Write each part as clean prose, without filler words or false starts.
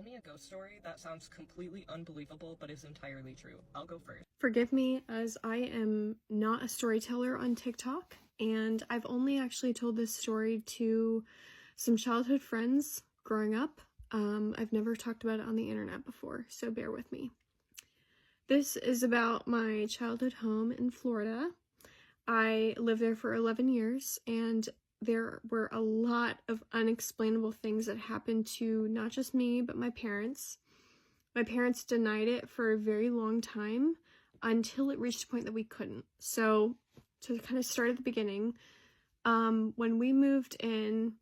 Tell me a ghost story that sounds completely unbelievable but is entirely true. I'll go first. Forgive me, as I am not a storyteller on TikTok, and I've only actually told this story to some childhood friends growing up. I've never talked about it on the internet before, so bear with me. This is about my childhood home in Florida. I lived there for 11 years, and there were a lot of unexplainable things that happened to not just me, but my parents. My parents denied it for a very long time until it reached a point that we couldn't. So to kind of start at the beginning, when we moved in,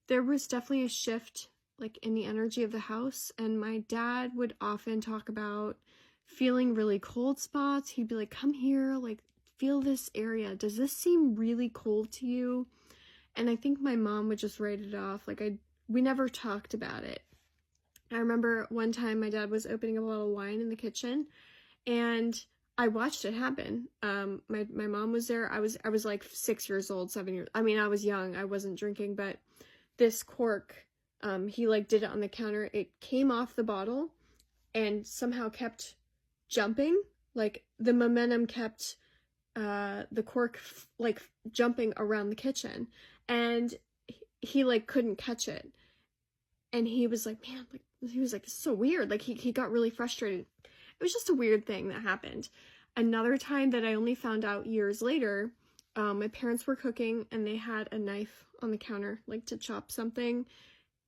there was definitely a shift like in the energy of the house, and my dad would often talk about feeling really cold spots. He'd be like, come here, like feel this area. Does this seem really cold to you? And I think my mom would just write it off. Like we never talked about it. I remember one time my dad was opening a bottle of wine in the kitchen, and I watched it happen. My mom was there. I was like 6 years old, 7 years. I mean, I was young. I wasn't drinking, but this cork, he like did it on the counter. It came off the bottle and somehow kept jumping. Like the momentum kept the cork like jumping around the kitchen, and he like couldn't catch it. And he was like, man, like, he was like, this is so weird. Like he got really frustrated. It was just a weird thing that happened. Another time that I only found out years later, my parents were cooking and they had a knife on the counter, like to chop something,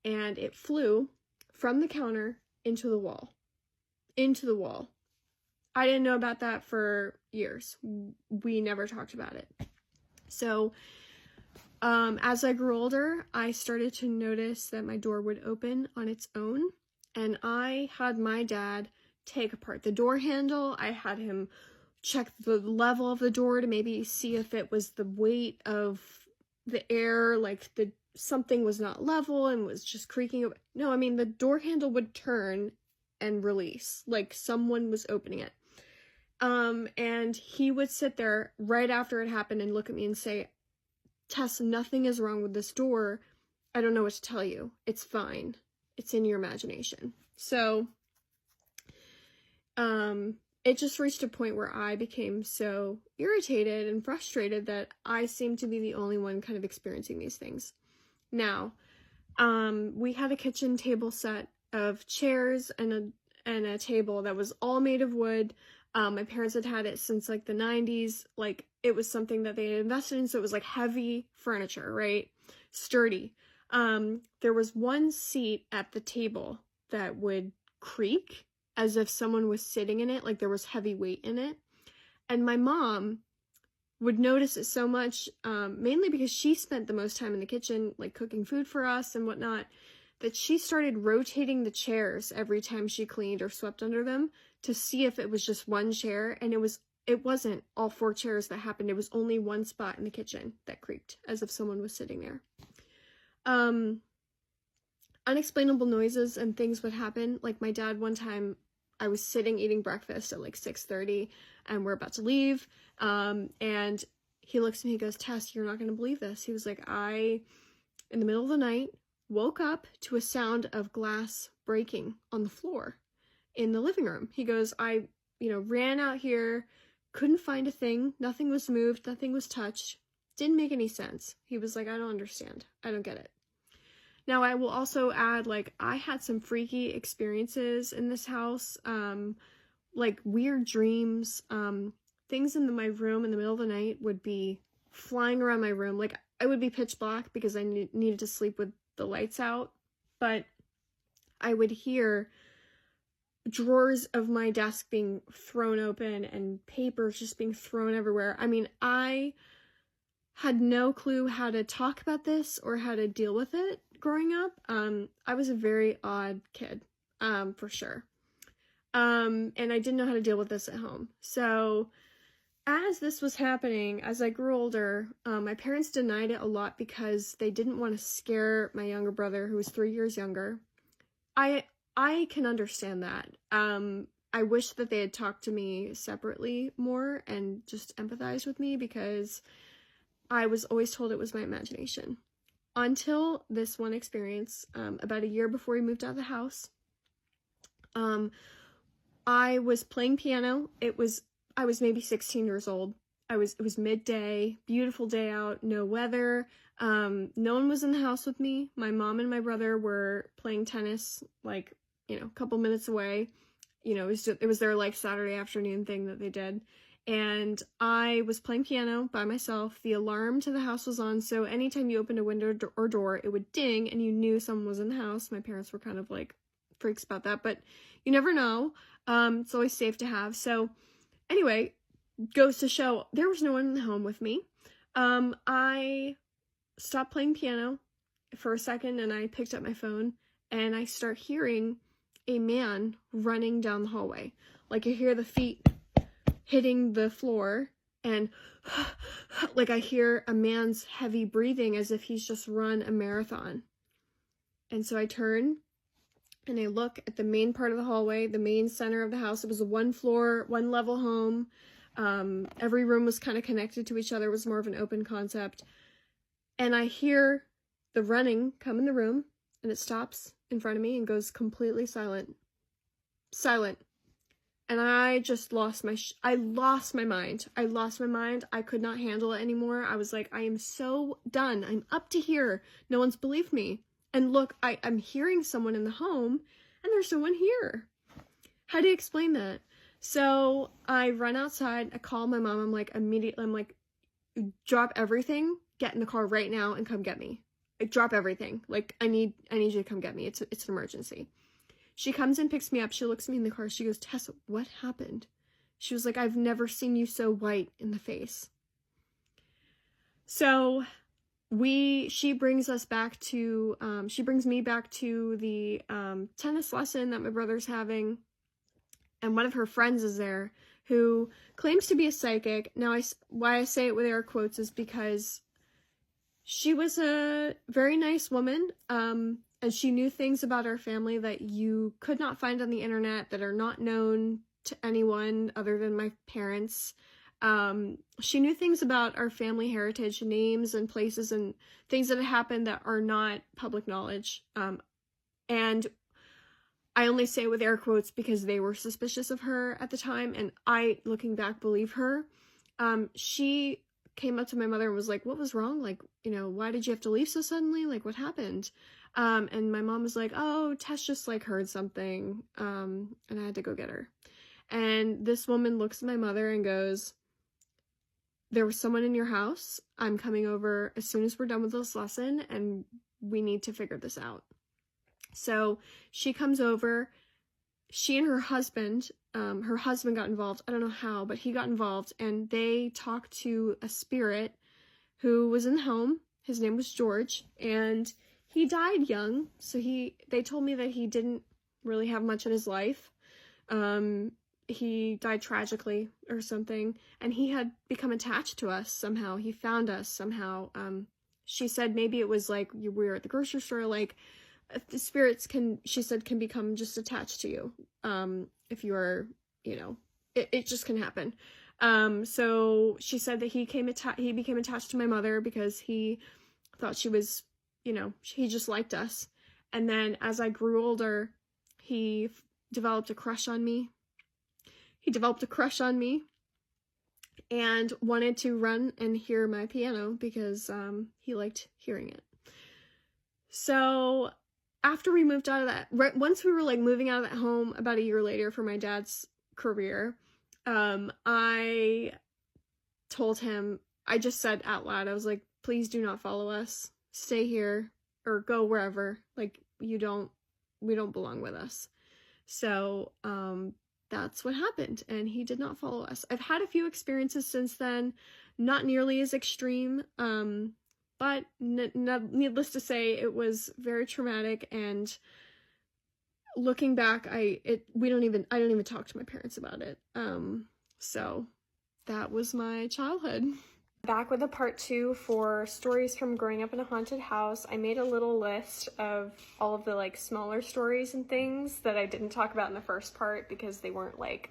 and it flew from the counter into the wall. Into the wall. I didn't know about that for years. We never talked about it. So, as I grew older, I started to notice that my door would open on its own, and I had my dad take apart the door handle. I had him check the level of the door to maybe see if it was the weight of the air, like something was not level and was just creaking. No, I mean, the door handle would turn and release, like someone was opening it. And he would sit there right after it happened and look at me and say, Tess, nothing is wrong with this door. I don't know what to tell you. It's fine. It's in your imagination. So, it just reached a point where I became so irritated and frustrated that I seemed to be the only one kind of experiencing these things. Now, we had a kitchen table set of chairs and a table that was all made of wood. My parents had had it since like the 90s. Like it was something that they had invested in, so it was like heavy furniture, right? Sturdy. There was one seat at the table that would creak as if someone was sitting in it, like there was heavy weight in it. And my mom would notice it so much, mainly because she spent the most time in the kitchen, like cooking food for us and whatnot, that she started rotating the chairs every time she cleaned or swept under them to see if it was just one chair. And it wasn't all 4 chairs that happened. It was only one spot in the kitchen that creaked as if someone was sitting there. Unexplainable noises and things would happen. Like my dad, one time I was sitting eating breakfast at like 6:30 and we're about to leave. And he looks at me, he goes, Tess, you're not going to believe this. He was like, in the middle of the night, woke up to a sound of glass breaking on the floor in the living room. He goes, I ran out here, couldn't find a thing. Nothing was moved. Nothing was touched. Didn't make any sense. He was like, I don't understand. I don't get it. Now, I will also add, like, I had some freaky experiences in this house, like weird dreams, things in my room in the middle of the night would be flying around my room. Like, it would be pitch black because I needed to sleep with the lights out, but I would hear drawers of my desk being thrown open and papers just being thrown everywhere. I mean, I had no clue how to talk about this or how to deal with it growing up. I was a very odd kid, for sure. And I didn't know how to deal with this at home. So as this was happening, as I grew older, my parents denied it a lot because they didn't want to scare my younger brother, who was 3 years younger. I can understand that. I wish that they had talked to me separately more and just empathized with me, because I was always told it was my imagination. Until this one experience, about a year before we moved out of the house, I was playing piano. I was maybe 16 years old. It was midday, beautiful day out, no weather. No one was in the house with me. My mom and my brother were playing tennis, like, a couple minutes away. It was their like Saturday afternoon thing that they did. And I was playing piano by myself. The alarm to the house was on, so anytime you opened a window or door, it would ding and you knew someone was in the house. My parents were kind of like freaks about that, but you never know. It's always safe to have. So anyway, goes to show there was no one in the home with me. I stopped playing piano for a second and I picked up my phone and I start hearing a man running down the hallway. Like I hear the feet hitting the floor and like I hear a man's heavy breathing as if he's just run a marathon. And so I turn and I look at the main part of the hallway, the main center of the house. It was a one level home. Every room was kind of connected to each other. It was more of an open concept. And I hear the running come in the room and it stops in front of me and goes completely silent. Silent. And I just lost my mind. I could not handle it anymore. I was like, I am so done. I'm up to here. No one's believed me. And look, I'm hearing someone in the home and there's no one here. How do you explain that? So I run outside. I call my mom. I'm like, drop everything, get in the car right now and come get me. Drop everything. Like, I need you to come get me. It's an emergency. She comes and picks me up. She looks at me in the car. She goes, Tessa, what happened? She was like, I've never seen you so white in the face. So she brings me back to the tennis lesson that my brother's having. And one of her friends is there who claims to be a psychic. Now, why I say it with air quotes is because she was a very nice woman. And she knew things about our family that you could not find on the internet, that are not known to anyone other than my parents. She knew things about our family heritage, names and places and things that had happened that are not public knowledge. And I only say it with air quotes because they were suspicious of her at the time. And I, looking back, believe her. She came up to my mother and was like, what was wrong? Like, why did you have to leave so suddenly? Like, what happened? And my mom was like, oh, Tess just like heard something. And I had to go get her. And this woman looks at my mother and goes, there was someone in your house. I'm coming over as soon as we're done with this lesson and we need to figure this out. So she comes over. She and her husband got involved. I don't know how, but he got involved and they talked to a spirit who was in the home. His name was George and he died young. So they told me that he didn't really have much in his life. He died tragically or something, and he had become attached to us somehow. He found us somehow. She said maybe it was like we were at the grocery store, like the spirits can become just attached to you. If you are, it just can happen. So she said that he became attached to my mother because he thought she was, he just liked us. And then as I grew older, he developed a crush on me. And wanted to run and hear my piano because he liked hearing it. So after we moved out of that, once we were like moving out of that home about a year later for my dad's career, I told him, I just said out loud, I was like, please do not follow us. Stay here or go wherever. Like, we don't belong with us. So, that's what happened, and he did not follow us. I've had a few experiences since then, not nearly as extreme, but needless to say, it was very traumatic, and looking back, I don't even talk to my parents about it. So that was my childhood. Back with a part 2 for stories from growing up in a haunted house. I made a little list of all of the like smaller stories and things that I didn't talk about in the first part because they weren't like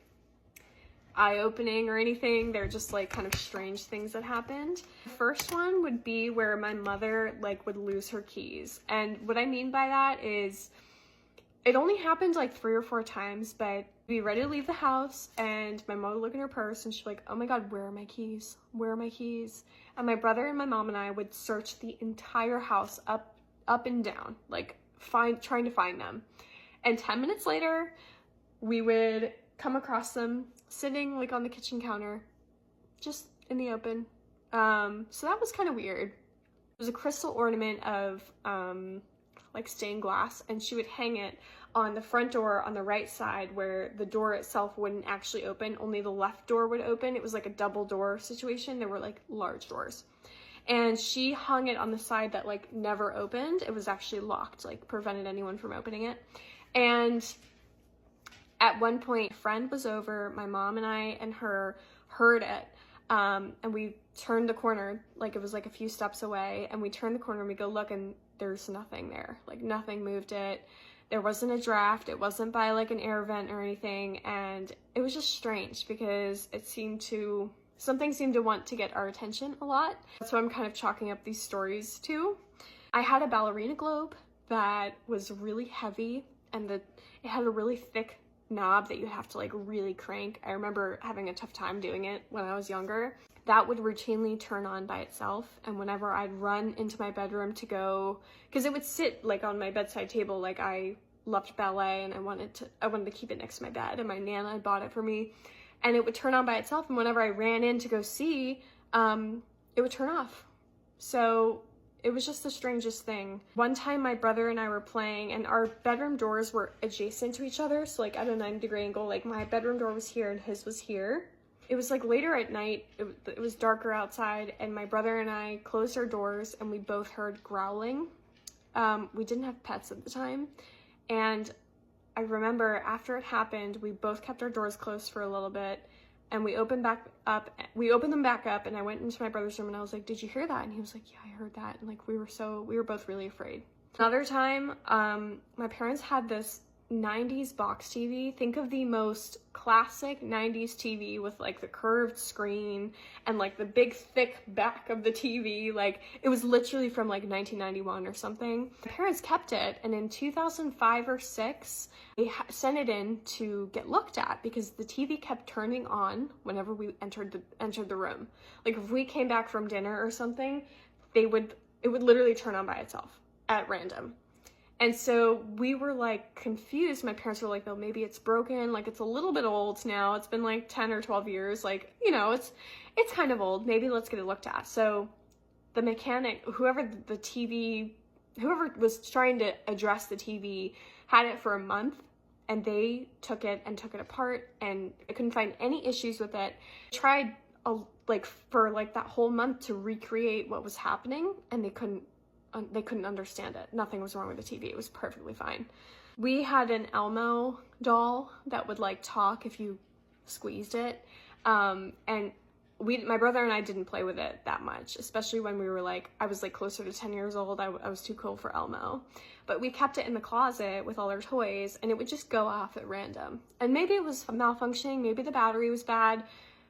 eye-opening or anything. They're just like kind of strange things that happened. The first one would be where my mother like would lose her keys. And what I mean by that is It only happened like 3 or 4 times, but we'd be ready to leave the house and my mom would look in her purse and she'd be like, oh my God, where are my keys? Where are my keys? And my brother and my mom and I would search the entire house up and down, like trying to find them. And 10 minutes later, we would come across them sitting like on the kitchen counter, just in the open. So that was kind of weird. It was a crystal ornament of like stained glass, and she would hang it on the front door on the right side where the door itself wouldn't actually open, only the left door would open. It was like a double door situation. There were like large doors. And she hung it on the side that like never opened. It was actually locked, like prevented anyone from opening it. And at one point, a friend was over, my mom and I and her heard it. And we turned the corner, like it was like a few steps away, and we turned the corner and we go look and there's nothing there. Like nothing moved it. There wasn't a draft. It wasn't by like an air vent or anything. And it was just strange because something seemed to want to get our attention a lot. So I'm kind of chalking up these stories too. I had a ballerina globe that was really heavy and it had a really thick knob that you have to like really crank. I remember having a tough time doing it when I was younger. That would routinely turn on by itself, and whenever I'd run into my bedroom to go, because it would sit like on my bedside table, like I loved ballet and I wanted to keep it next to my bed, and my Nana had bought it for me, and it would turn on by itself, and whenever I ran in to go see, it would turn off. So it was just the strangest thing. One time my brother and I were playing and our bedroom doors were adjacent to each other, so like at a 90-degree angle, like my bedroom door was here and his was here. It was like later at night, it was darker outside, and my brother and I closed our doors and we both heard growling. We didn't have pets at the time, and I remember after it happened, we both kept our doors closed for a little bit, and we opened them back up, and I went into my brother's room and I was like, did you hear that? And he was like, yeah, I heard that. And like we were both really afraid. Another time, my parents had this 90s box TV. Think of the most classic 90s TV with like the curved screen and like the big thick back of the TV. Like it was literally from like 1991 or something. My parents kept it, and in 2005 or 6 they sent it in to get looked at because the TV kept turning on whenever we entered the room. Like if we came back from dinner or something, it would literally turn on by itself at random. And so we were like confused. My parents were like, oh, maybe it's broken. Like it's a little bit old now. It's been like 10 or 12 years. Like, you know, it's kind of old. Maybe let's get it looked at. So the mechanic, whoever was trying to address the TV had it for a month, and they took it apart, and I couldn't find any issues with it. Tried for that whole month to recreate what was happening, and they couldn't understand it. Nothing was wrong with the TV. It was perfectly fine. We had an Elmo doll that would like talk if you squeezed it. And my brother and I didn't play with it that much, especially when we were like, I was like closer to 10 years old. I was too cool for Elmo. But we kept it in the closet with all our toys, and it would just go off at random. And maybe it was malfunctioning. Maybe the battery was bad.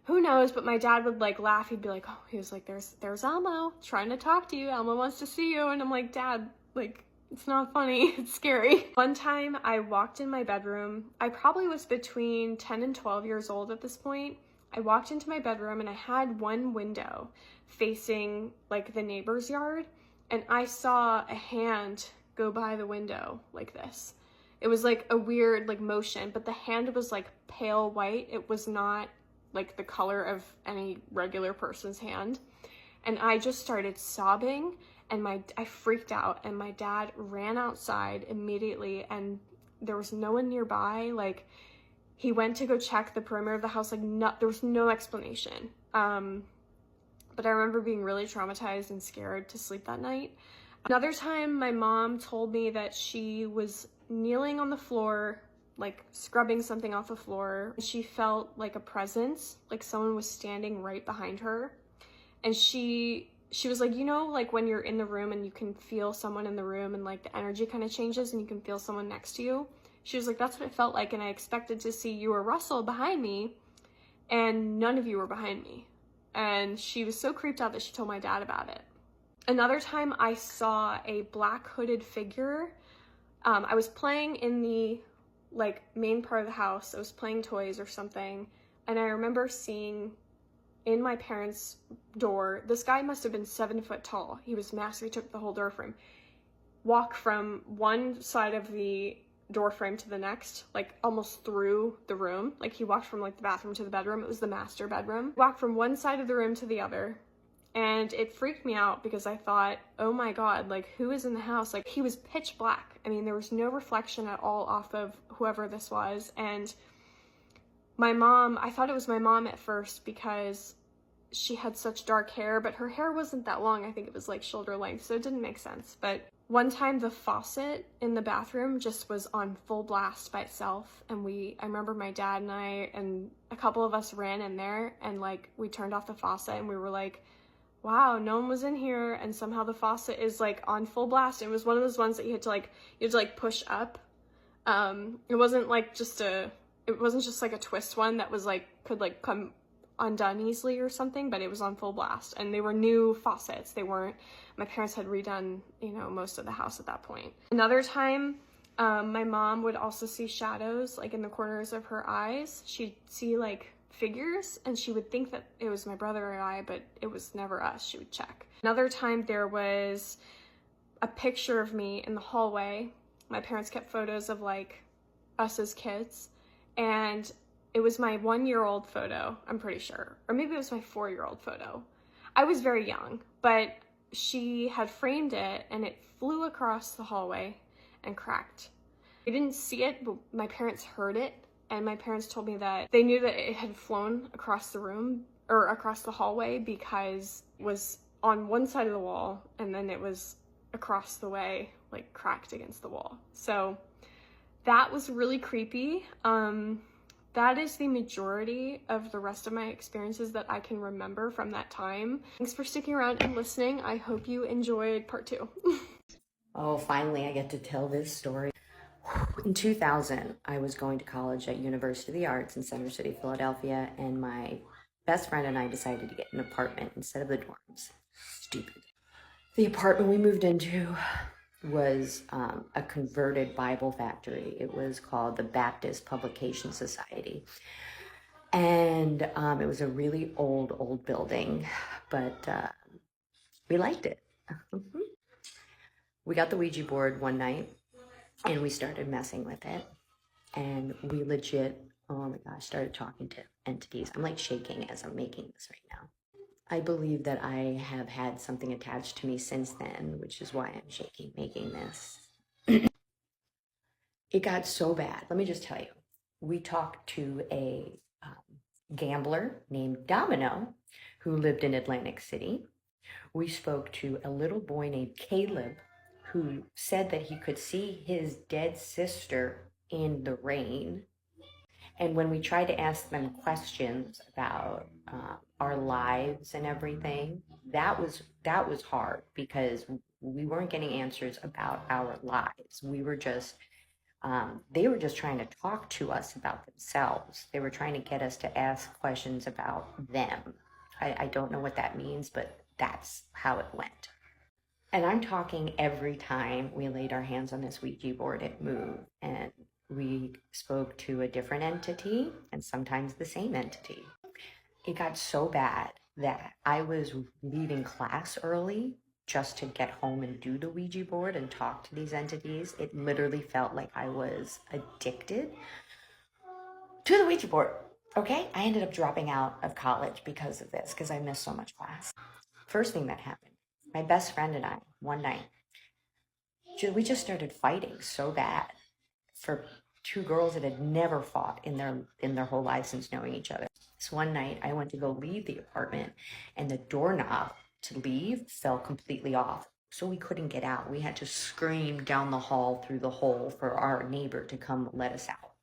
Who knows? But my dad would like laugh. He'd be like, oh, he was like, there's Elmo trying to talk to you. Elmo wants to see you. And I'm like, Dad, like, it's not funny. It's scary. One time I walked in my bedroom. I probably was between 10 and 12 years old at this point. I walked into my bedroom and I had one window facing like the neighbor's yard. And I saw a hand go by the window like this. It was like a weird like motion, but the hand was like pale white. It was not like the color of any regular person's hand. And I just started sobbing, and I freaked out, and my dad ran outside immediately, and there was no one nearby. Like he went to go check the perimeter of the house. Like there was no explanation. But I remember being really traumatized and scared to sleep that night. Another time my mom told me that she was kneeling on the floor, like scrubbing something off the floor. She felt like a presence, like someone was standing right behind her. And she was like, you know, like when you're in the room and you can feel someone in the room and like the energy kind of changes and you can feel someone next to you. She was like, that's what it felt like. And I expected to see you or Russell behind me, and none of you were behind me. And she was so creeped out that she told my dad about it. Another time I saw a black hooded figure I was playing in the like main part of the house. I was playing toys or something, and I remember seeing in my parents' door, this guy must have been 7 foot tall. He was massive. He took the whole door frame. Walk from one side of the door frame to the next, like almost through the room. Like he walked from like the bathroom to the bedroom. It was the master bedroom. Walked from one side of the room to the other. And it freaked me out because I thought, oh my God, like who is in the house? Like he was pitch black. I mean, there was no reflection at all off of whoever this was. And my mom, I thought it was my mom at first because she had such dark hair, but her hair wasn't that long. I think it was like shoulder length, so it didn't make sense. But one time the faucet in the bathroom just was on full blast by itself, and I remember my dad and I and a couple of us ran in there, and like we turned off the faucet and we were like, wow, no one was in here, and somehow the faucet is like on full blast. It was one of those ones that you had to push up. It wasn't just like a twist one that was like could like come undone easily or something, but it was on full blast, and they were new faucets. They weren't, my parents had redone, most of the house at that point. Another time, my mom would also see shadows like in the corners of her eyes. She'd see like figures, and she would think that it was my brother or I, but it was never us. She would check. Another time there was a picture of me in the hallway. My parents kept photos of like us as kids, and it was my 1-year-old photo, I'm pretty sure. Or maybe it was my 4-year-old photo. I was very young, but she had framed it and it flew across the hallway and cracked. I didn't see it, but my parents heard it, and my parents told me that they knew that it had flown across the room or across the hallway because it was on one side of the wall and then it was across the way, like cracked against the wall. So that was really creepy. That is the majority of the rest of my experiences that I can remember from that time. Thanks for sticking around and listening. I hope you enjoyed part 2. Oh, finally I get to tell this story. In 2000, I was going to college at University of the Arts in Center City, Philadelphia, and my best friend and I decided to get an apartment instead of the dorms. Stupid. The apartment we moved into was a converted Bible factory. It was called the Baptist Publication Society. And it was a really old building, but we liked it. We got the Ouija board one night and we started messing with it. And we legit, oh my gosh, started talking to entities. I'm like shaking as I'm making this right now. I believe that I have had something attached to me since then, which is why I'm shaking making this. It got so bad. Let me just tell you. We talked to a gambler named Domino who lived in Atlantic City. We spoke to a little boy named Caleb who said that he could see his dead sister in the rain. And when we tried to ask them questions about our lives and everything, that was hard because we weren't getting answers about our lives. We were just, they were just trying to talk to us about themselves. They were trying to get us to ask questions about them. I don't know what that means, but that's how it went. And I'm talking every time we laid our hands on this Ouija board, it moved. And we spoke to a different entity and sometimes the same entity. It got so bad that I was leaving class early just to get home and do the Ouija board and talk to these entities. It literally felt like I was addicted to the Ouija board. Okay, I ended up dropping out of college because of this, because I missed so much class. First thing that happened, my best friend and I, one night, we just started fighting so bad for two girls that had never fought in their whole lives since knowing each other. So one night I went to go leave the apartment and the doorknob to leave fell completely off. So we couldn't get out. We had to scream down the hall through the hole for our neighbor to come let us out.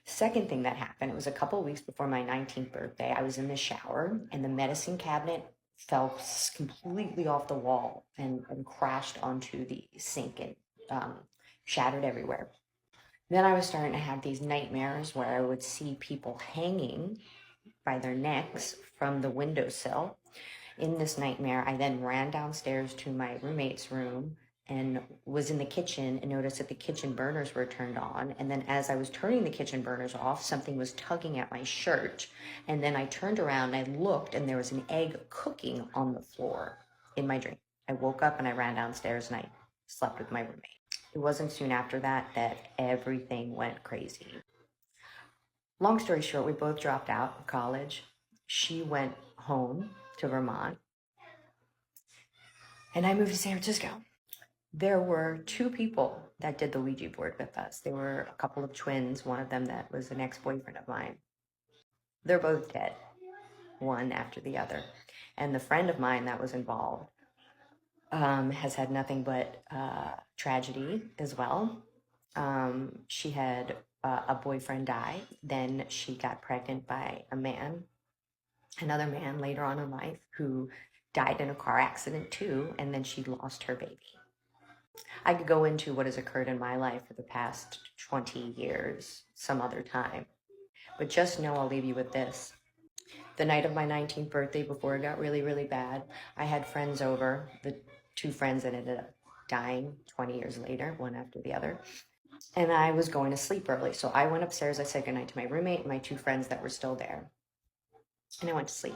Second thing that happened, it was a couple of weeks before my 19th birthday. I was in the shower and the medicine cabinet fell completely off the wall and crashed onto the sink and shattered everywhere. Then I was starting to have these nightmares where I would see people hanging by their necks from the windowsill. In this nightmare, I then ran downstairs to my roommate's room and was in the kitchen and noticed that the kitchen burners were turned on. And then as I was turning the kitchen burners off, something was tugging at my shirt. And then I turned around and I looked, and there was an egg cooking on the floor in my dream. I woke up and I ran downstairs and I slept with my roommate. It wasn't soon after that that everything went crazy. Long story short, we both dropped out of college. She went home to Vermont, and I moved to San Francisco. There were two people that did the Ouija board with us. They were a couple of twins, one of them that was an ex-boyfriend of mine. They're both dead, one after the other. And the friend of mine that was involved has had nothing but tragedy as well. She had a boyfriend die. Then she got pregnant by another man later on in life, who died in a car accident too. And then she lost her baby. I could go into what has occurred in my life for the past 20 years some other time. But just know I'll leave you with this. The night of my 19th birthday, before it got really, really bad, I had friends over, the two friends that ended up dying 20 years later, one after the other. And I was going to sleep early. So I went upstairs, I said goodnight to my roommate and my two friends that were still there. And I went to sleep.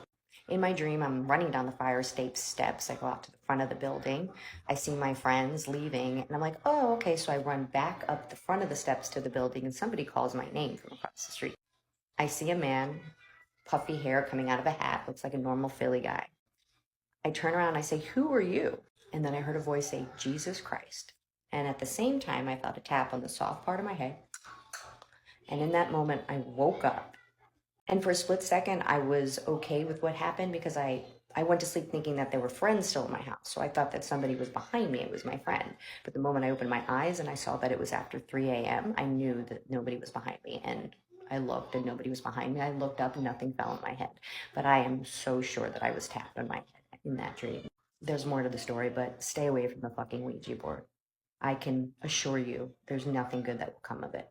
In my dream, I'm running down the fire escape steps. I go out to the front of the building. I see my friends leaving, and I'm like, oh, okay. So I run back up the front of the steps to the building, and somebody calls my name from across the street. I see a man, puffy hair coming out of a hat, looks like a normal Philly guy. I turn around, I say, who are you? And then I heard a voice say, Jesus Christ. And at the same time, I felt a tap on the soft part of my head. And in that moment, I woke up. And for a split second, I was okay with what happened, because I went to sleep thinking that there were friends still in my house. So I thought that somebody was behind me. It was my friend. But the moment I opened my eyes and I saw that it was after 3 a.m., I knew that nobody was behind me. And I looked and nobody was behind me. I looked up and nothing fell on my head. But I am so sure that I was tapped on my head in that dream. There's more to the story, but stay away from the fucking Ouija board. I can assure you there's nothing good that will come of it.